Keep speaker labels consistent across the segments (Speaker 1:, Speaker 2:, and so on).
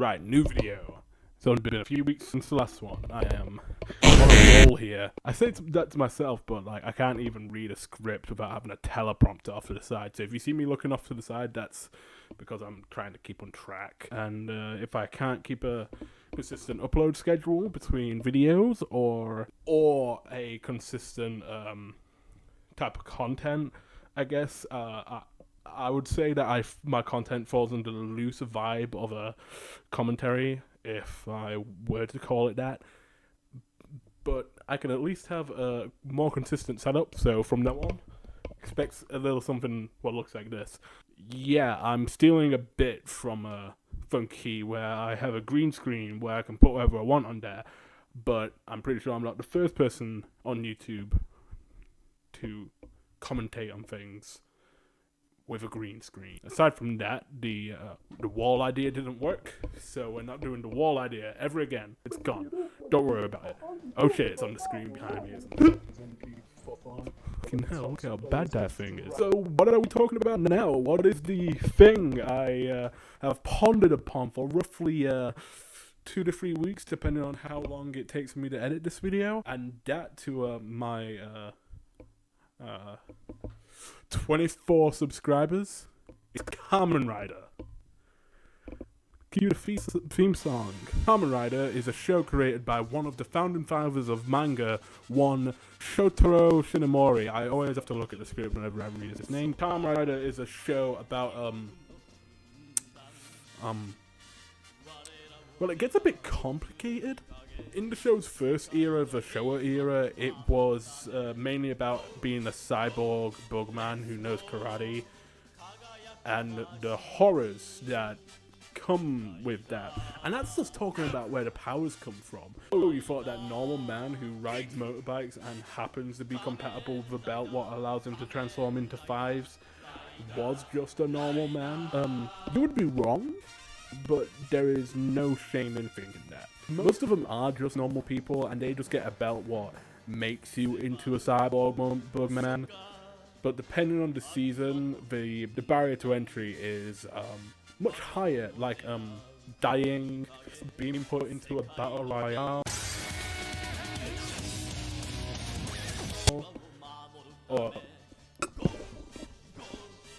Speaker 1: Right, new video. It's only been a few weeks since the last one. I am on a roll here. I say that to myself, but like I can't even read a script without having a teleprompter off to the side. So if you see me looking off to the side, that's because I'm trying to keep on track. And if I can't keep a consistent upload schedule between videos or a consistent type of content, I guess I would say that my content falls under the loose vibe of a commentary, if I were to call it that. But I can at least have a more consistent setup, so from now on, expect a little something what looks like this. Yeah, I'm stealing a bit from Funky, where I have a green screen where I can put whatever I want on there, but I'm pretty sure I'm not the first person on YouTube to commentate on things with a green screen. Aside from that, the wall idea didn't work, so we're not doing the wall idea ever again. It's gone. Don't worry about it. Oh shit, it's on the screen behind me, isn't it? Fucking hell, look how bad that thing is. So, what are we talking about now? What is the thing I have pondered upon for roughly 2 to 3 weeks, depending on how long it takes me to edit this video? And that to my 24 subscribers is Karmen Rider. Cue the theme song. Karmen Rider is a show created by one of the founding fathers of manga, one Shotaro Shinomori. I always have to look at the script whenever I read his name. Karmen Rider is a show about well, it gets a bit complicated. In the show's first era, the Showa era, it was mainly about being a cyborg bugman who knows karate, and the horrors that come with that. And that's just talking about where the powers come from. Oh, you thought that normal man who rides motorbikes and happens to be compatible with the belt what allows him to transform into fives was just a normal man? You would be wrong, but there is no shame in thinking that. Most of them are just normal people, and they just get a belt what makes you into a cyborg bugman. But depending on the season, the barrier to entry is much higher, like dying, being put into a battle royale, or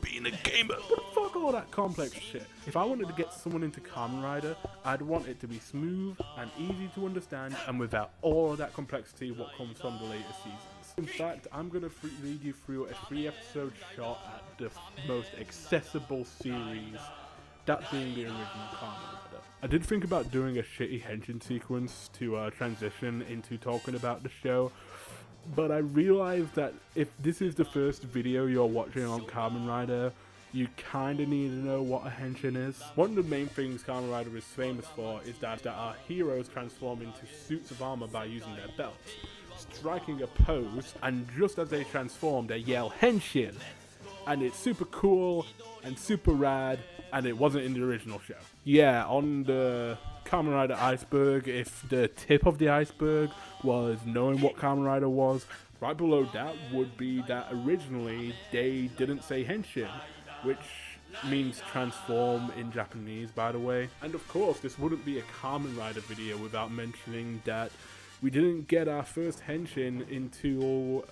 Speaker 1: being a gamer. Fuck all that complex shit. If I wanted to get someone into Karmen Rider, I'd want it to be smooth and easy to understand, and without all of that complexity what comes from the later seasons. In fact, I'm going to lead you through a 3-episode shot at the most accessible series, that being the original Karmen Rider. I did think about doing a shitty henshin sequence to transition into talking about the show, but I realized that if this is the first video you're watching on Karmen Rider, you kinda need to know what a henshin is. One of the main things Karmen Rider is famous for is that our heroes transform into suits of armor by using their belts, striking a pose, and just as they transform, they yell henshin, and it's super cool and super rad, and it wasn't in the original show. Yeah, on the Karmen Rider iceberg, if the tip of the iceberg was knowing what Karmen Rider was, right below that would be that originally they didn't say henshin, which means transform in Japanese, by the way. And of course, this wouldn't be a Karmen Rider video without mentioning that we didn't get our first henshin until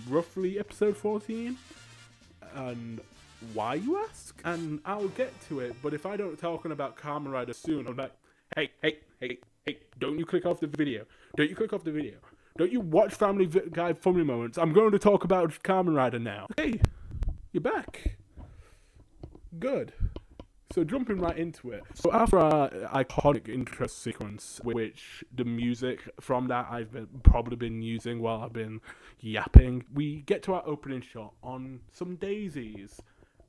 Speaker 1: roughly episode 14. And why, you ask? And I'll get to it, but if I don't talking about Karmen Rider soon, I'm like, hey, don't you click off the video. Don't you click off the video. Don't you watch Family Guy Funny Moments. I'm going to talk about Karmen Rider now. Hey, you're back. Good. So jumping right into it. So after our iconic intro sequence, which the music from that I've probably been using while I've been yapping, we get to our opening shot on some daisies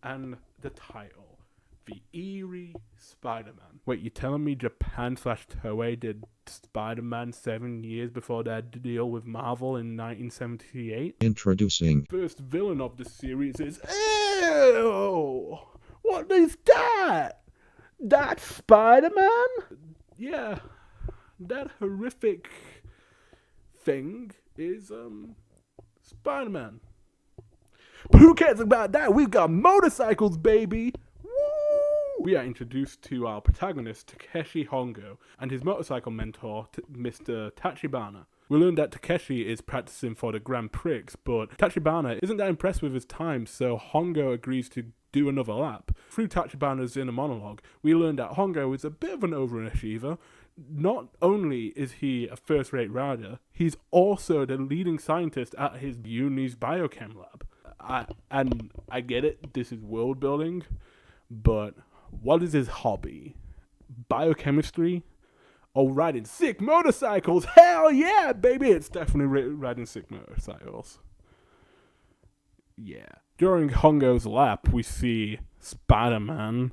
Speaker 1: and the title, The Eerie Spider-Man. Wait, you telling me Japan/Toei did Spider-Man 7 years before their deal with Marvel in 1978?
Speaker 2: Introducing.
Speaker 1: First villain of the series is... Ew! What is that? That's Spider-Man? Yeah, that horrific thing is, Spider-Man. But who cares about that? We've got motorcycles, baby! Woo! we are introduced to our protagonist, Takeshi Hongo, and his motorcycle mentor, Mr. Tachibana. We learn that Takeshi is practicing for the Grand Prix, but Tachibana isn't that impressed with his time, so Hongo agrees to do another lap. Through Tachibana's inner monologue, we learn that Hongo is a bit of an overachiever. Not only is he a first-rate rider, he's also the leading scientist at his uni's biochem lab. I get it, this is world building, but what is his hobby? Biochemistry? Or riding sick motorcycles? Hell yeah, baby! It's definitely riding sick motorcycles. Yeah. During Hongo's lap, we see Spider-Man.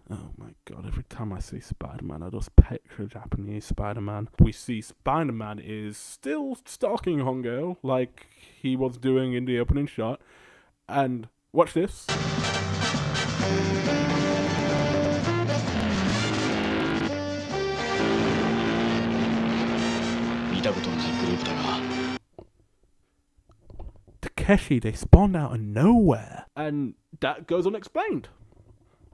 Speaker 1: Oh my god, every time I see Spider-Man, I just picture Japanese Spider-Man. We see Spider-Man is still stalking Hongo, like he was doing in the opening shot. And watch this. Takeshi, they spawned out of nowhere. And that goes unexplained.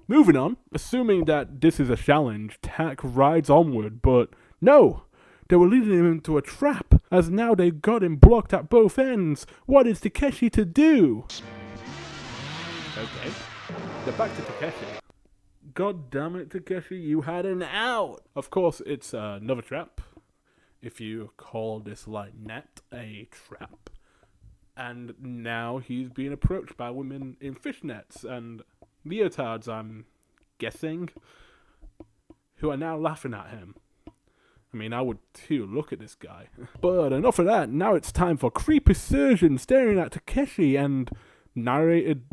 Speaker 1: Moving on, assuming that this is a challenge, Tak rides onward, but no! They were leading him into a trap, as now they've got him blocked at both ends. What is Takeshi to do? Okay, they're back to Takeshi. God damn it, Takeshi, you had an out! Of course, it's another trap. If you call this like net a trap. And now he's being approached by women in fishnets and leotards, I'm guessing, who are now laughing at him. I mean, I would too, look at this guy. But enough of that, now it's time for creepy surgeon staring at Takeshi and narrated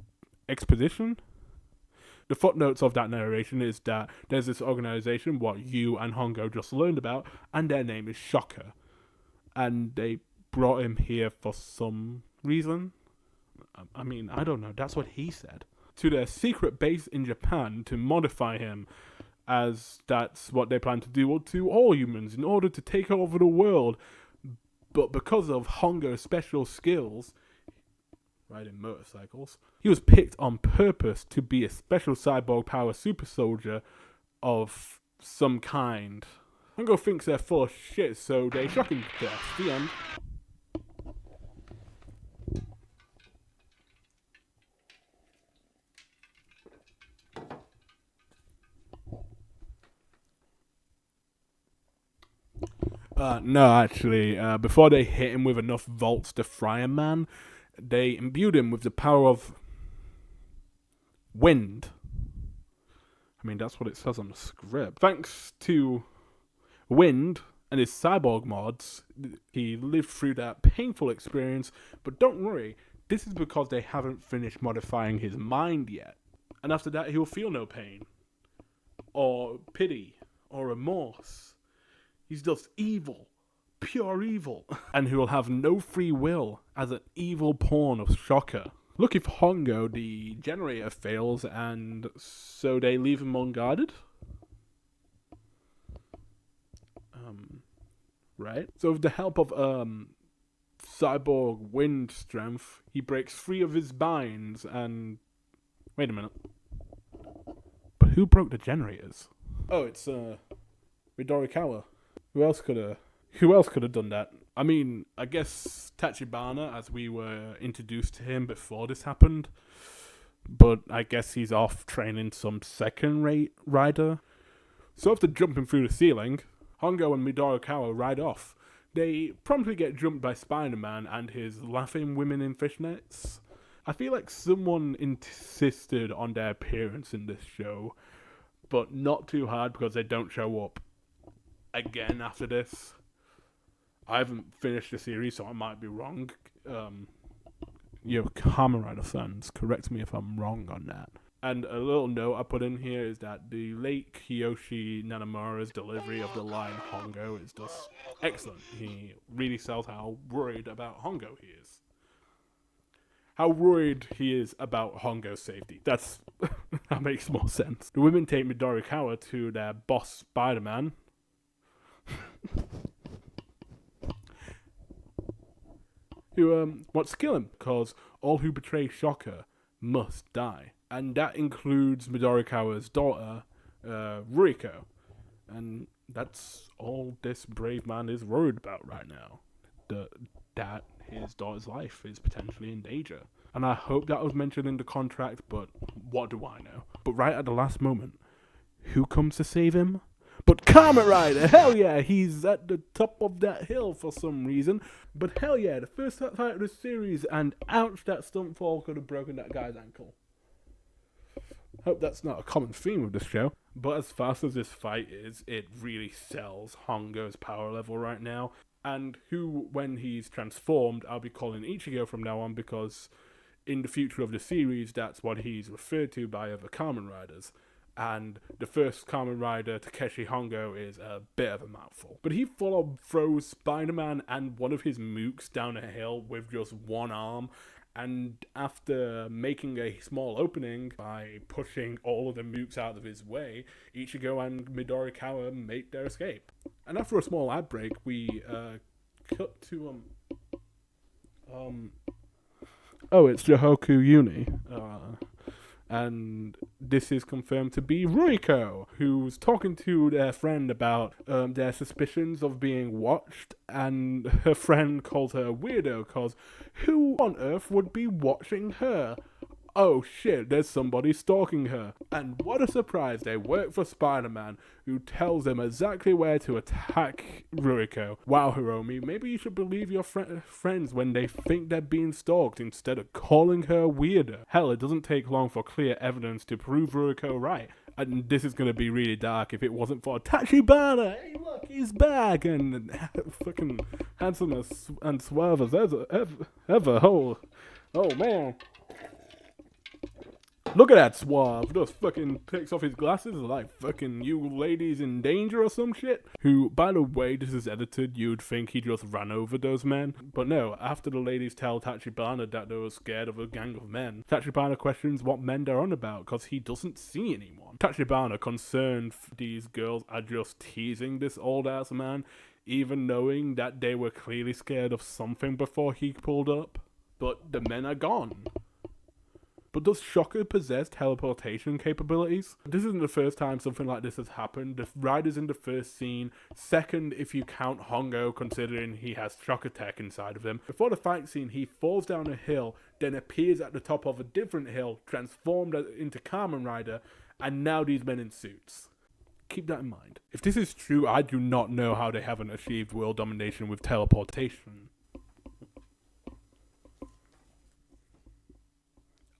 Speaker 1: exposition. The footnotes of that narration is that there's this organization, what you and Hongo just learned about, and their name is Shocker. And they brought him here for some reason. I mean, I don't know, that's what he said. To their secret base in Japan to modify him, as that's what they plan to do to all humans in order to take over the world. But because of Hongo's special skills, riding motorcycles, he was picked on purpose to be a special cyborg power super soldier of some kind. Hongo thinks they're full of shit, so they shock him to death. The end. No, actually, before they hit him with enough volts to fry a man, they imbued him with the power of wind. I mean, that's what it says on the script. Thanks to wind and his cyborg mods, he lived through that painful experience, but don't worry, this is because they haven't finished modifying his mind yet. And after that, he'll feel no pain, or pity, or remorse. He's just evil, pure evil, and he will have no free will as an evil pawn of Shocker. Lucky for Hongo, the generator fails, and so they leave him unguarded. Right? So with the help of cyborg wind strength, he breaks free of his binds and... Wait a minute. But who broke the generators? Oh, it's Midorikawa. Who else could have done that? I mean, I guess Tachibana, as we were introduced to him before this happened. But I guess he's off training some second-rate rider. So after jumping through the ceiling, Hongo and Midorikawa ride off. They promptly get jumped by Spider-Man and his laughing women in fishnets. I feel like someone insisted on their appearance in this show, but not too hard because they don't show up again after this. I haven't finished the series, so I might be wrong. Karmen Rider fans, correct me if I'm wrong on that. And a little note I put in here is that the late Kiyoshi Nanamura's delivery of the line Hongo is just excellent. He really sells how worried about Hongo he is. How worried he is about Hongo's safety. That makes more sense. The women take Midorikawa to their boss Spider-Man. Who wants to kill him, because all who betray Shocker must die. And that includes Midorikawa's daughter, Ruriko. And that's all this brave man is worried about right now. That his daughter's life is potentially in danger. And I hope that was mentioned in the contract, but what do I know? But right at the last moment, who comes to save him? But Karmen Rider, hell yeah, he's at the top of that hill for some reason. But hell yeah, the first fight of the series, and ouch, that stunt fall could have broken that guy's ankle. Hope that's not a common theme of this show. But as fast as this fight is, it really sells Hongo's power level right now. And who, when he's transformed, I'll be calling Ichigo from now on, because in the future of the series, that's what he's referred to by other Karmen Riders. And the first Karmen Rider, Takeshi Hongo, is a bit of a mouthful. But he full-on throws Spider-Man and one of his mooks down a hill with just one arm. And after making a small opening by pushing all of the mooks out of his way, Ichigo and Midorikawa make their escape. And after a small ad break, we cut to it's Jihoku Uni. And this is confirmed to be Ruriko, who's talking to their friend about their suspicions of being watched, and her friend calls her a weirdo, because who on earth would be watching her? Oh shit, there's somebody stalking her. And what a surprise, they work for Spider-Man, who tells them exactly where to attack Ruriko. Wow, Hiromi, maybe you should believe your friends when they think they're being stalked instead of calling her a weirdo. Hell, it doesn't take long for clear evidence to prove Ruriko right. And this is going to be really dark if it wasn't for Tachibana. Hey, look, he's back, and fucking handsome and suave as ever. Oh man. Look at that suave. Just fucking takes off his glasses like fucking you ladies in danger or some shit. Who, by the way, this is edited, you'd think he just ran over those men. But no, after the ladies tell Tachibana that they were scared of a gang of men, Tachibana questions what men they're on about, because he doesn't see anyone. Tachibana, concerned these girls are just teasing this old ass man, even knowing that they were clearly scared of something before he pulled up. But the men are gone. But does Shocker possess teleportation capabilities? This isn't the first time something like this has happened. The rider's in the first scene, second if you count Hongo, considering he has Shocker tech inside of him. Before the fight scene, he falls down a hill, then appears at the top of a different hill, transformed into Karmen Rider, and now these men in suits. Keep that in mind. If this is true, I do not know how they haven't achieved world domination with teleportation.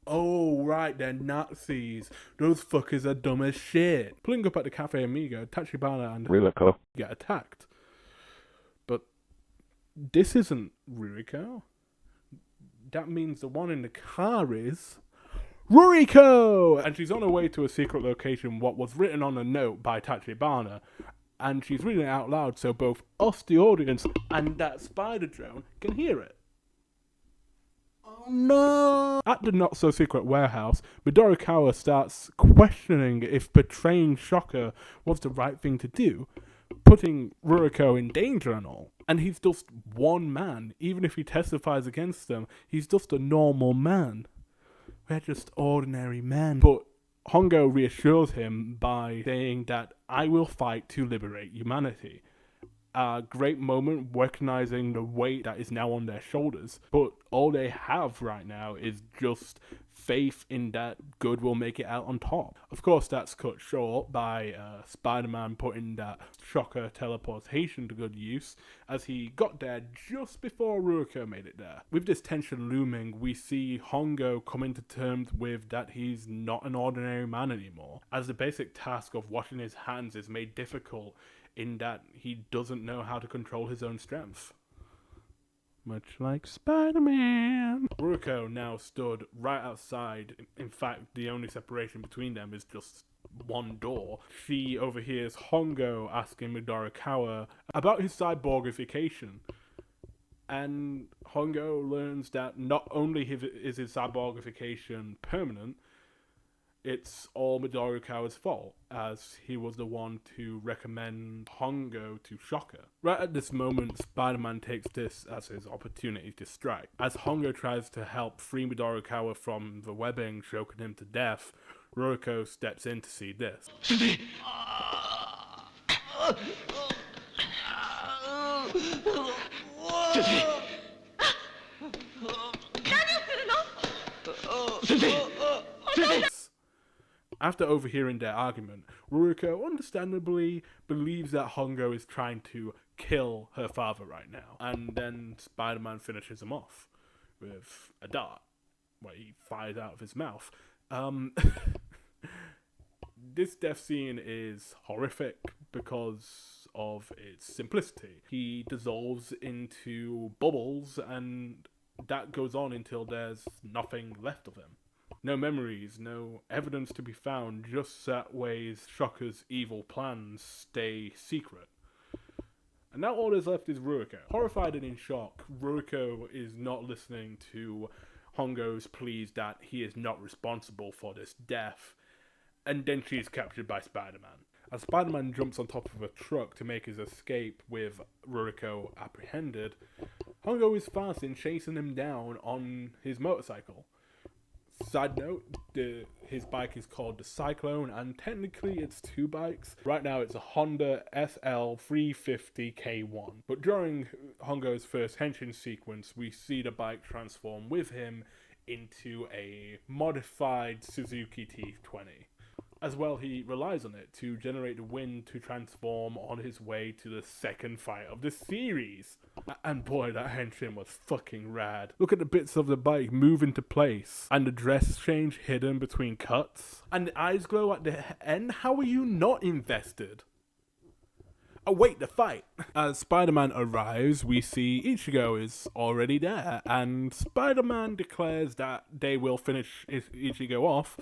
Speaker 1: Oh, right, they're Nazis. Those fuckers are dumb as shit. Pulling up at the Cafe Amigo, Tachibana and
Speaker 2: Ruriko
Speaker 1: get attacked. But this isn't Ruriko. That means the one in the car is Ruriko! And she's on her way to a secret location, what was written on a note by Tachibana. And she's reading it out loud so both us, the audience, and that spider drone can hear it. Oh no! At the not-so-secret warehouse, Midorikawa starts questioning if betraying Shocker was the right thing to do, putting Ruriko in danger and all. And he's just one man. Even if he testifies against them, he's just a normal man. We're just ordinary men. But Hongo reassures him by saying that I will fight to liberate humanity. A great moment recognizing the weight that is now on their shoulders. But all they have right now is just faith in that good will make it out on top. Of course, that's cut short by Spider-Man putting that Shocker teleportation to good use, as he got there just before Ruriko made it there. With this tension looming, we see Hongo coming to terms with that he's not an ordinary man anymore, as the basic task of washing his hands is made difficult in that he doesn't know how to control his own strength. Much like Spider-Man. Ruriko now stood right outside. In fact, the only separation between them is just one door. She overhears Hongo asking Midorikawa about his cyborgification. And Hongo learns that not only is his cyborgification permanent, it's all Midorikawa's fault, as he was the one to recommend Hongo to Shocker. Right at this moment, Spider-Man takes this as his opportunity to strike. As Hongo tries to help free Midorikawa from the webbing choking him to death, Ruriko steps in to see this. After overhearing their argument, Ruriko understandably believes that Hongo is trying to kill her father right now, and then Spider-Man finishes him off with a dart, where he fires out of his mouth. This death scene is horrific because of its simplicity. He dissolves into bubbles, and that goes on until there's nothing left of him. No memories, no evidence to be found, just that ways Shocker's evil plans stay secret. And now all that's left is Ruriko. Horrified and in shock, Ruriko is not listening to Hongo's pleas that he is not responsible for this death, and then she is captured by Spider-Man. As Spider-Man jumps on top of a truck to make his escape with Ruriko apprehended, Hongo is fast in chasing him down on his motorcycle. Side note, his bike is called the Cyclone, and technically it's two bikes. Right now it's a Honda SL 350K1. But during Hongo's first henshin sequence, we see the bike transform with him into a modified Suzuki T20. As well, he relies on it to generate the wind to transform on his way to the second fight of the series. And boy, that henshin was fucking rad. Look at the bits of the bike move into place, and the dress change hidden between cuts, and the eyes glow at the end. How are you not invested? Await the fight. As Spider-Man arrives, we see Ichigo is already there, and Spider-Man declares that they will finish Ichigo off.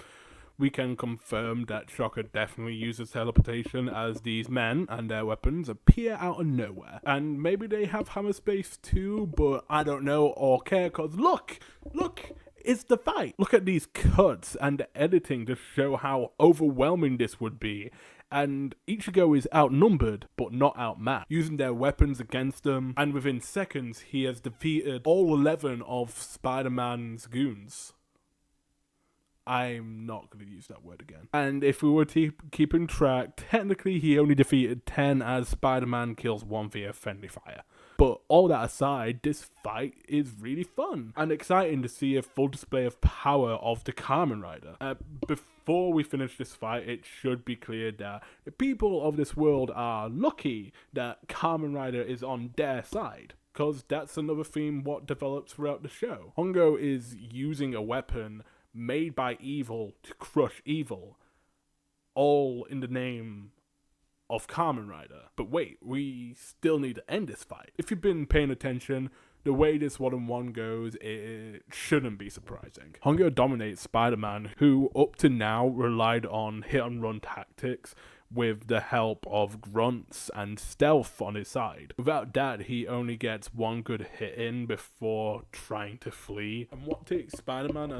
Speaker 1: We can confirm that Shocker definitely uses teleportation, as these men and their weapons appear out of nowhere. And maybe they have hammer space too, but I don't know or care, cause look, it's the fight. Look at these cuts and the editing to show how overwhelming this would be. And Ichigo is outnumbered, but not outmatched, using their weapons against them, and within seconds he has defeated all 11 of Spider-Man's goons. I'm not going to use that word again. And if we were keeping track, technically he only defeated 10 as Spider-Man kills 1 via friendly fire. But all that aside, this fight is really fun and exciting to see a full display of power of the Karmen Rider. Before we finish this fight, it should be clear that the people of this world are lucky that Karmen Rider is on their side, because that's another theme what develops throughout the show. Hongo is using a weapon made by evil to crush evil, all in the name of Karmen Rider. But wait, we still need to end this fight. If you've been paying attention, the way this 1-on-1 goes, it shouldn't be surprising. Hongo dominates Spider-Man, who up to now relied on hit-and-run tactics with the help of grunts and stealth on his side. Without that, he only gets one good hit in before trying to flee. And what takes Spider-Man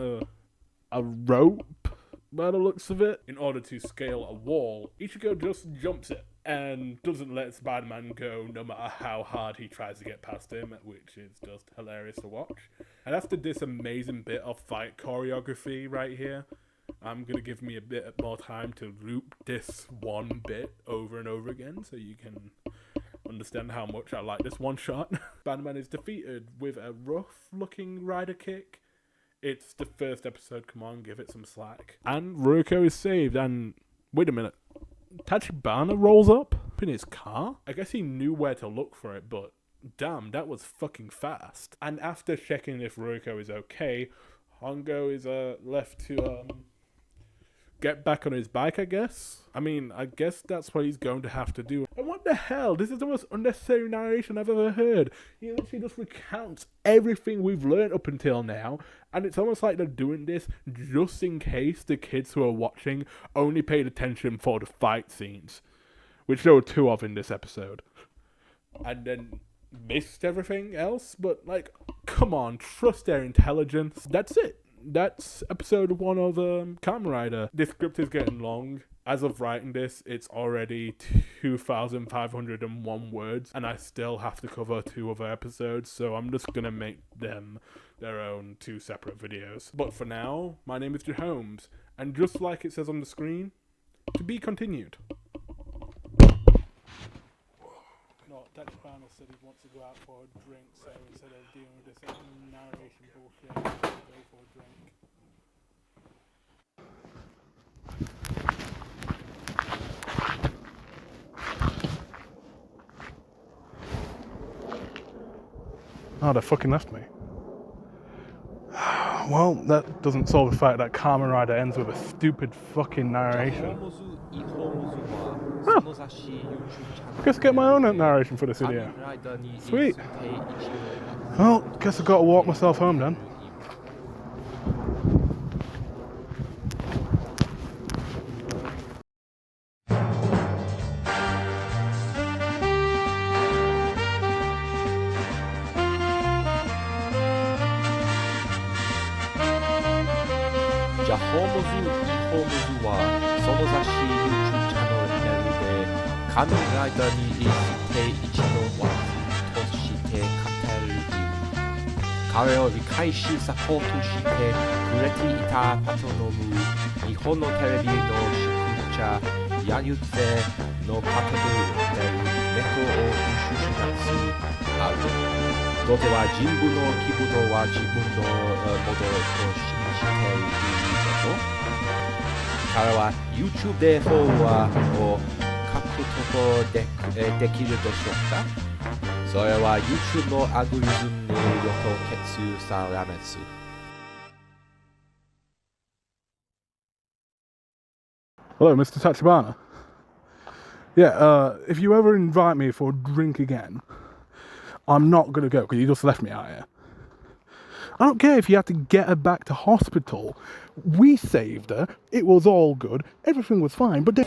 Speaker 1: a rope, by the looks of it, in order to scale a wall, Ichigo just jumps it and doesn't let Spider-Man go no matter how hard he tries to get past him, which is just hilarious to watch. And after this amazing bit of fight choreography right here, I'm going to give me a bit more time to loop this one bit over and over again so you can understand how much I like this one shot. Spider-Man is defeated with a rough-looking rider kick. It's the first episode, come on, give it some slack. And Ruriko is saved, and wait a minute, Tachibana rolls up in his car? I guess he knew where to look for it, but damn, that was fucking fast. And after checking if Ruriko is okay, Hongo is left to get back on his bike, I guess. I mean, I guess that's what he's going to have to do. And what the hell? This is the most unnecessary narration I've ever heard. He literally just recounts everything we've learned up until now, and it's almost like they're doing this just in case the kids who are watching only paid attention for the fight scenes, which there were 2 of in this episode, and then missed everything else. But, like, come on, trust their intelligence. That's it. that's episode 1 of Karmen Rider. This script is getting long. As of writing this, it's already 2,501 words, and I still have to cover 2 other episodes, so I'm just gonna make them their own 2 separate videos. But for now, my name is Geoff, and just like it says on the screen, to be continued. No, Dexpanel said he wants to go out for a drink, so instead of dealing with this narration bullshit, go for a drink. Oh, they fucking left me. Well, that doesn't solve the fact that Karmen Rider ends with a stupid fucking narration. Oh, guess I get my own narration for this video. Sweet. Well, guess I've got to walk myself home then.
Speaker 2: ホームズ・イ・ホームズはその雑誌 YouTube チャンネルで仮面ライダーにして一のワンとして語る彼を理解しサポートしてくれていたパトノム日本のテレビの宿舎やゆつのパトノムで猫を収集すあるどては人部の気分は自分のモデルと信じている彼は YouTube でフォロワーを獲得できるでしょうかそれは YouTube のアルゴリズムによって決されます。
Speaker 1: Hello, Mr. Tachibana. Yeah, if you ever invite me for a drink again, I'm not going to go because you just left me out here. I don't care if you have to get her back to hospital. We saved her. It was all good. Everything was fine. But then